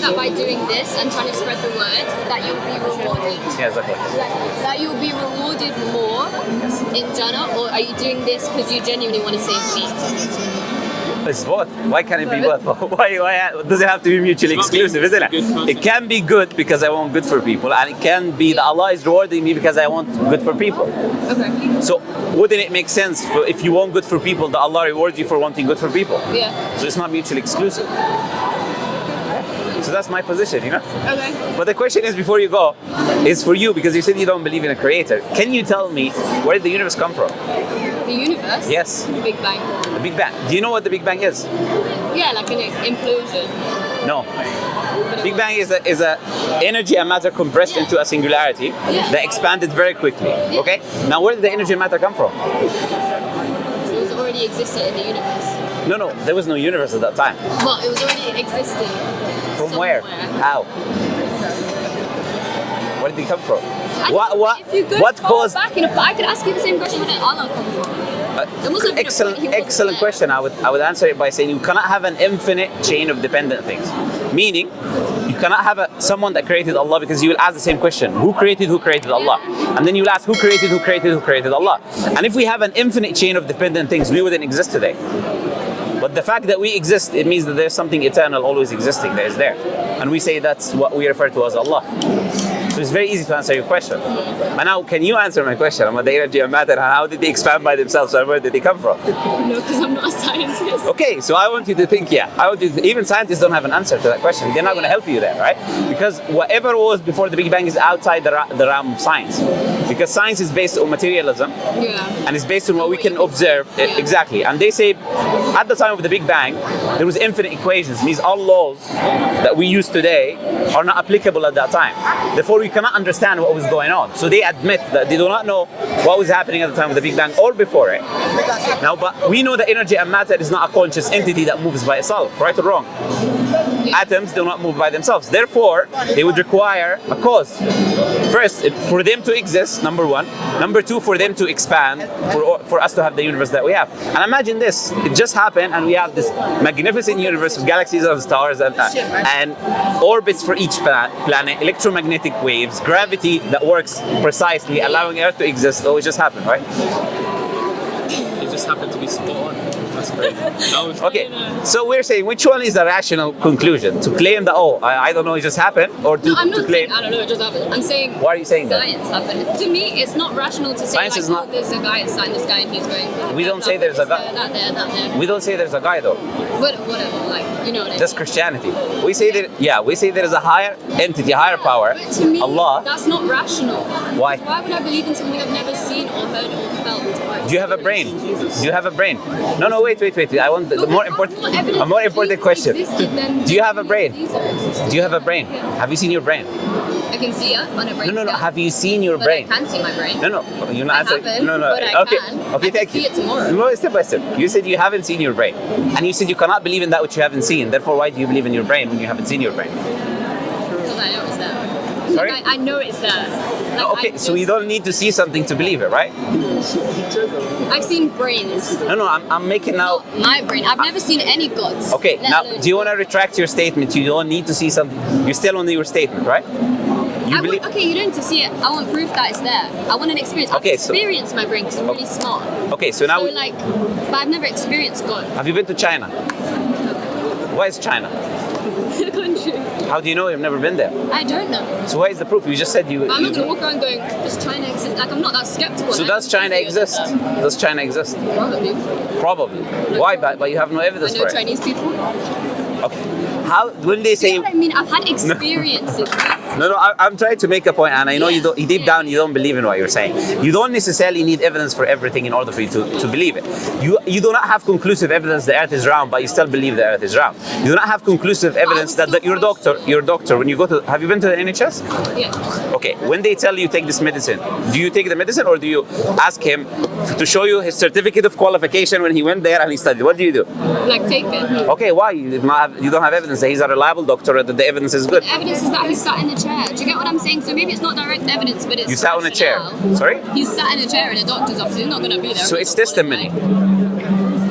that by doing this and trying to spread the word, that you'll be rewarded? Yeah, exactly. That you'll be rewarded more in Jannah, or are you doing this because you genuinely want to save me? It's both. Why can't it be both? Why does it have to be mutually exclusive, isn't it? It can be good because I want good for people, and it can be that Allah is rewarding me because I want good for people. Okay. So wouldn't it make sense if you want good for people, that Allah rewards you for wanting good for people? Yeah. So it's not mutually exclusive. So that's my position, you know? Okay. But the question is, before you go, is for you, because you said you don't believe in a creator. Can you tell me where did the universe come from? The universe? Yes. The Big Bang. The Big Bang. Do you know what the Big Bang is? Yeah, like an implosion. No. Big Bang is a energy and matter compressed into a singularity that expanded very quickly. Okay? Now where did the energy and matter come from? It was already existed in the universe. No, there was no universe at that time. Well, it was already existing. From somewhere. where? How? Where did it come from? If you go what far caused? back, I could ask you the same question. Where did Allah come from? There must have been a point he wasn't Excellent there. question. I would answer it by saying you cannot have an infinite chain of dependent things. Meaning, you cannot have someone that created Allah, because you will ask the same question: who created Allah? And then you will ask who created Allah? And if we have an infinite chain of dependent things, we wouldn't exist today. But the fact that we exist, it means that there's something eternal always existing that is there. And we say that's what we refer to as Allah. So it's very easy to answer your question. But now, can you answer my question about the energy and matter, and how did they expand by themselves, and where did they come from? No, because I'm not a scientist. Okay, so I want you to think, even scientists don't have an answer to that question. They're not going to help you there, right? Because whatever was before the Big Bang is outside the realm of science. Because science is based on materialism, and it's based on what we can observe. Exactly. And they say, at the time of the Big Bang, there was infinite equations. It means all laws that we use today are not applicable at that time. Therefore, we cannot understand what was going on. So they admit that they do not know what was happening at the time of the Big Bang or before it. Now, but we know that energy and matter is not a conscious entity that moves by itself, right or wrong? Atoms do not move by themselves. Therefore, they would require a cause. First, for them to exist, number one. Number two, for them to expand, for us to have the universe that we have. And imagine this, it just happened, and we have this magnificent universe of galaxies and stars and orbits for each planet, electromagnetic waves, gravity that works precisely, allowing Earth to exist. Oh, it just happened, right? It just happened to be spot on. That's crazy. Okay, so we're saying, which one is the rational conclusion? To claim that, I don't know, it just happened, or to, No, I'm not to claim? saying I don't know, it just happened. I'm saying Why are you saying that? science happened. To me, it's not rational to say Science is not- there's a guy inside this guy and he's going. We don't say there's a guy. That there. We don't say there's a guy though. Whatever, like, you know what I mean. That's Christianity. We say we say there is a higher entity, a higher power, But to me, Allah. that's not rational. Why? Why would I believe in something I've never seen or heard or felt? Or Do you have a brain? Do you have a brain? No, wait. I want the more important, a more important question. Do you have a brain? Do you have a brain? Have you seen your brain? I can see it on a brain No. scan, Have you seen your but brain? I can see my brain. No. You're not I answering. haven't, No. but I Okay. can. Okay. I Thank can you. see it tomorrow. No, step by step. You said you haven't seen your brain, and you said you cannot believe in that which you haven't seen. Therefore, why do you believe in your brain when you haven't seen your brain? Because I know it's there. Sorry? Like, I know it's there. Like, Okay, so you don't need to see something to believe it, right? I've seen brains. No. I'm making now. Not my brain. I've never seen any gods. Okay, let now, alone- do you want to retract your statement? You don't need to see something. You're still on your statement, right? Okay, you don't need to see it. I want proof that it's there. I want an experience. Okay, I've experienced my brain because I'm really smart. Okay, so now, but I've never experienced God. have you been to China? Why is China? The country. How do you know you've never been there? I don't know. So why is the proof? You just said you. But I'm not going to walk around going, does China exist? Like, I'm not that skeptical. So does China exist? Does China exist? Probably. Probably. Why? But you have no I evidence know for it. Chinese people. Okay. How when they say? You know what I mean? I've had experiences. No, I'm trying to make a point, and I know you don't. Deep down, you don't believe in what you're saying. You don't necessarily need evidence for everything in order for you to believe it. You do not have conclusive evidence the Earth is round, but you still believe the Earth is round. You do not have conclusive evidence that your doctor, when you go to, have you been to the NHS? Yeah. Okay. When they tell you take this medicine, do you take the medicine or do you ask him to show you his certificate of qualification when he went there and he studied? What do you do? Like, take it. Okay. Why? You don't have evidence that he's a reliable doctor or that the evidence is good. The evidence is that he sat in the chair. Do you get what I'm saying? So maybe it's not direct evidence, but it's. You sat on a chair. rationale. Sorry? He sat in a chair in a doctor's office. He's not going to be there. So it's testimony.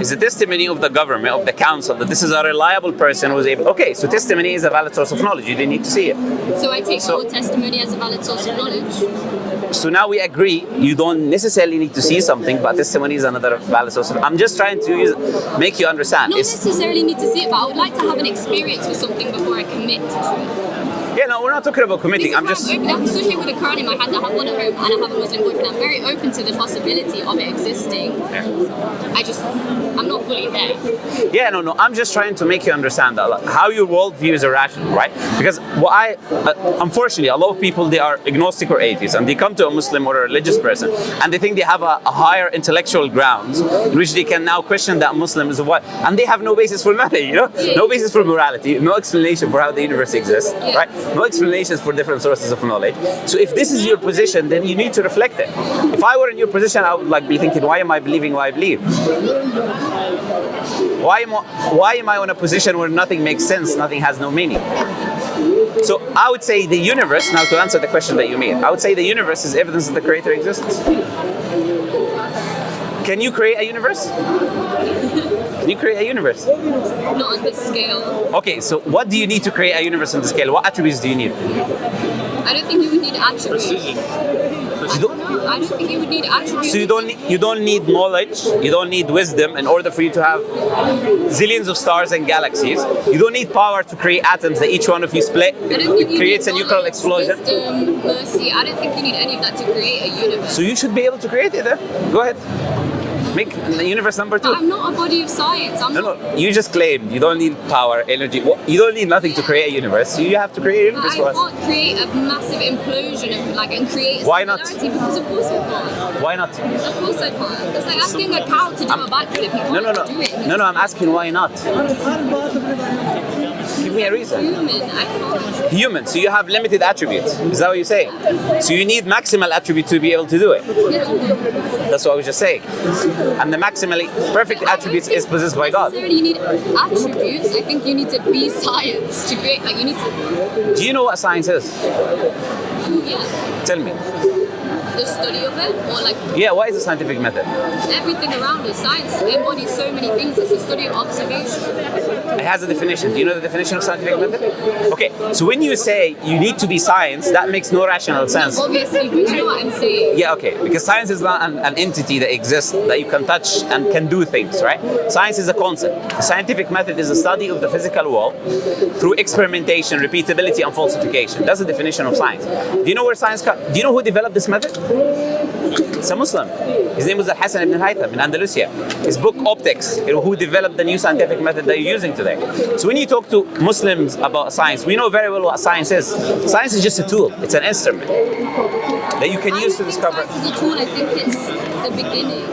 Is a testimony of the government, of the council, that this is a reliable person who is able. Okay, so testimony is a valid source of knowledge. You didn't need to see it. So I take your testimony as a valid source of knowledge. So now we agree. You don't necessarily need to see something, but testimony is another valid source. I'm just trying to make you understand. Not necessarily need to see it, but I would like to have an experience with something before I commit to it. Yeah, no, we're not talking about committing. I'm just. I'm especially with the Quran in my hand. I have one at home and I have a Muslim boyfriend. I'm very open to the possibility of it existing. Yeah. I'm not fully there. Yeah, no. I'm just trying to make you understand that like, how your worldview is irrational, right? Because unfortunately, a lot of people, they are agnostic or atheists, and they come to a Muslim or a religious person, and they think they have a higher intellectual grounds in which they can now question that Muslim is what, and they have no basis for nothing, you know, no basis for morality, no explanation for how the universe exists, right? No explanations for different sources of knowledge. So if this is your position, then you need to reflect it. If I were in your position, I would be thinking, why am I believing what I believe? Why am I in a position where nothing makes sense, nothing has no meaning? So I would say the universe, now to answer the question that you made, I would say the universe is evidence that the creator exists. Can you create a universe? Can you create a universe? Not on this scale. Okay, so what do you need to create a universe on the scale? What attributes do you need? I don't think you would need attributes. I don't think you would need attributes. So you don't need knowledge, you don't need wisdom in order for you to have zillions of stars and galaxies. You don't need power to create atoms that each one of you split. It creates a nuclear explosion. Wisdom, mercy. I don't think you need any of that to create a universe. So you should be able to create it then. Go ahead. Make the universe number 2. But I'm not a body of science. No. You just claimed you don't need power, energy. You don't need nothing to create a universe. So you have to create a universe for us. I can't create a massive implosion and create a Why not? Because of course I can't. Why not? Of course I can't. It's like asking a cow to do a backflip. You can't do it. No, I'm asking why not. Give me a reason. I can't. Human, so you have limited attributes. Is that what you're saying? So you need maximal attribute to be able to do it. That's what I was just saying. And the maximally perfect attributes is possessed by God. Necessarily you need attributes. I think you need to be science to create. Like you need to. Do you know what science is? Yeah. Tell me. The study of it, or like. Yeah. What is the scientific method? Everything around us. Science embodies so many things. It's the study of observation. It has a definition. Do you know the definition of scientific method? Okay, so when you say you need to be science, that makes no rational sense. Obviously, but you know what I'm saying? Yeah, okay, because science is not an entity that exists, that you can touch and can do things, right? Science is a concept. The scientific method is a study of the physical world through experimentation, repeatability, and falsification. That's the definition of science. Do you know where science comes? Do you know who developed this method? It's a Muslim. His name was Al-Hasan ibn al-Haytham in Andalusia. His book Optics, who developed the new scientific method that you're using today. So when you talk to Muslims about science, we know very well what science is. Science is just a tool. It's an instrument that you can use to discover. Science is a tool. I think it's the beginning.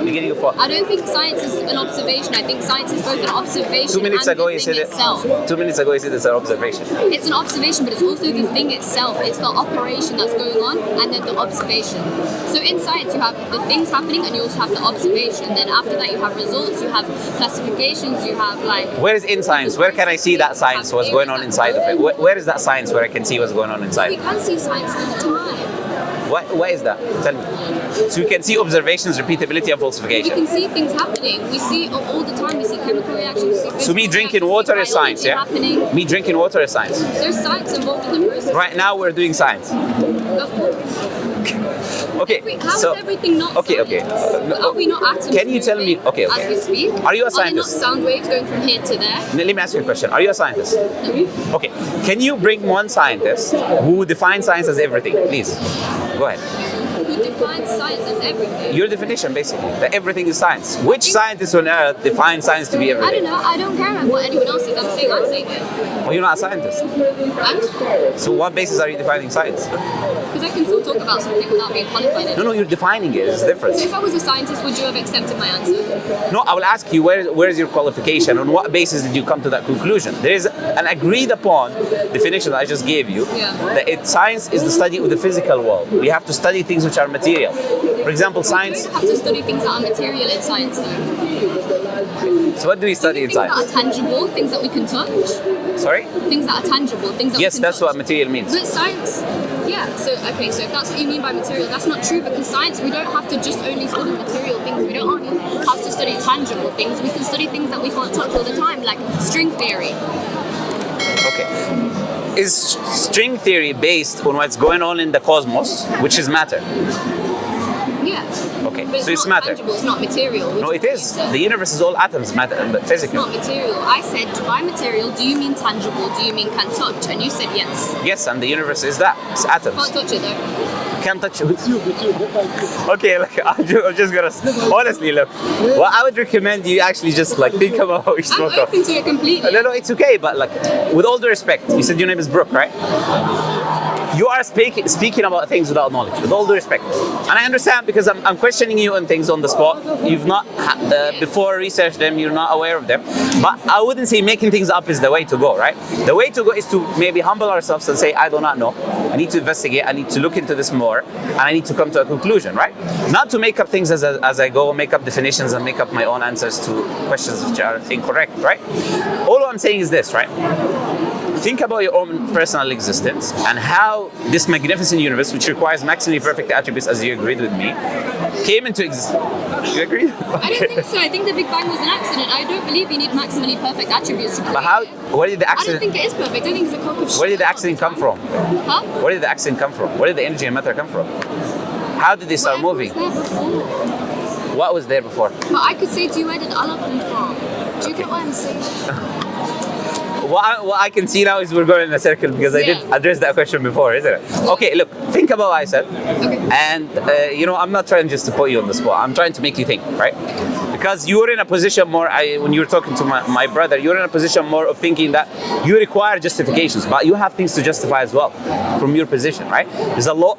Beginning of what? I don't think science is an observation. I think science is both an observation 2 minutes and ago the you thing said itself. it. 2 minutes ago you said it's an observation. It's an observation, but it's also the thing itself. It's the operation that's going on, and then the observation. So in science, you have the things happening, and you also have the observation. Then after that, you have results, you have classifications, you have like. Where is in science? Where can I see that science? What's going on inside of it? Where is that science where I can see what's going on inside? We can see science all the time. What is that? Tell me. So we can see observations, repeatability, and falsification. We can see things happening. We see all the time. We see chemical reactions. We see so me drinking water is science, yeah? Happening. Me drinking water is science. There's science involved in the process. Right now we're doing science. Of course. Okay. How is everything not science? Are we not atoms? Can you tell me? Okay. As we speak. Are you a scientist? Are there not sound waves going from here to there? Let me ask you a question. Are you a scientist? No. Okay. Can you bring one scientist who defines science as everything, please? Go ahead. Who defines science as everything? Your definition, basically, that everything is science. Which scientist on earth defines science to be everything? I don't know. I don't care what anyone else is. I'm saying it. Well, you're not a scientist. And? So what basis are you defining science? Because I can still talk about something without being qualified in it. No, you're defining it. It's different. So if I was a scientist, would you have accepted my answer? No, I will ask you, where is your qualification? On what basis did you come to that conclusion? There is an agreed upon definition that I just gave you. Yeah. That science is the study of the physical world. We have to study things which are material. For example, science. We don't have to study things that are material in science, though. So what do we study in Things science? that are tangible, things that we can touch. Sorry? Things that are tangible, things that we Yes, can that's touch. what material means. But science, yeah. So okay, so if that's what you mean by material, that's not true, because science, we don't have to just only study material things. We don't only have to study tangible things. We can study things that we can't touch all the time, like string theory. Okay. Is string theory based on what's going on in the cosmos, which is matter? Yeah. Okay, But so it's not matter. tangible. It's not material. No, it is. The universe is all atoms, matter, but It's physical. not material. I said, by material, do you mean tangible? Do you mean can touch? And you said yes. Yes, and the universe is that. It's atoms. Can't touch it though. Can't touch it. Okay, look, I'm just gonna. Honestly, look. Well, I would recommend you actually just like think about what you I'm spoke of. open to it completely. No, it's okay, but like, with all due respect, you said your name is Brooke, right? You are speaking about things without knowledge, with all due respect. And I understand, because I'm questioning you on things on the spot. You've not before researched them, you're not aware of them. But I wouldn't say making things up is the way to go, right? The way to go is to maybe humble ourselves and say, I do not know. I need to investigate, I need to look into this more, and I need to come to a conclusion, right? Not to make up things as I go, make up definitions and make up my own answers to questions which are incorrect, right? All I'm saying is this, right? Think about your own personal existence and how this magnificent universe, which requires maximally perfect attributes, as you agreed with me, came into existence. You agree? I don't think so. I think the Big Bang was an accident. I don't believe you need maximally perfect attributes to create But how? it. Where did the I don't accident? think it is perfect. I think it's a crock of shit. Where did the accident come from? Huh? Where did the accident come from? Where did the energy and matter come from? How did they start Whatever moving? was there before. What was there before? But I could say to you, where did Allah come from? Do you get what I'm saying? What I can see now is we're going in a circle, because I did Yeah. address that question before, isn't it? Okay, look, think about what I said. Okay. And, I'm not trying just to put you on the spot. I'm trying to make you think, right? Because you're in a position more, when you were talking to my brother, you're in a position more of thinking that you require justifications, but you have things to justify as well from your position, right? There's a lot.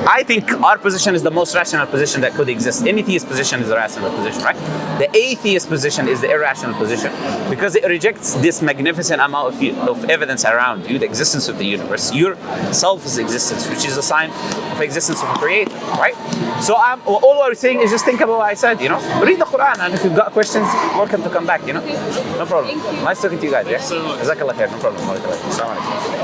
I think our position is the most rational position that could exist. Any theist position is a rational position, right? The atheist position is the irrational position, because it rejects this magnificent amount of evidence around you, the existence of the universe, your self's existence, which is a sign of existence of a creator, right? So all I was saying is just think about what I said, read the Quran, and if you've got questions, welcome to come back, No problem. Thank you. Nice talking to you guys, yeah? so much. Jazakallah khair, no problem. Assalamu alaikum.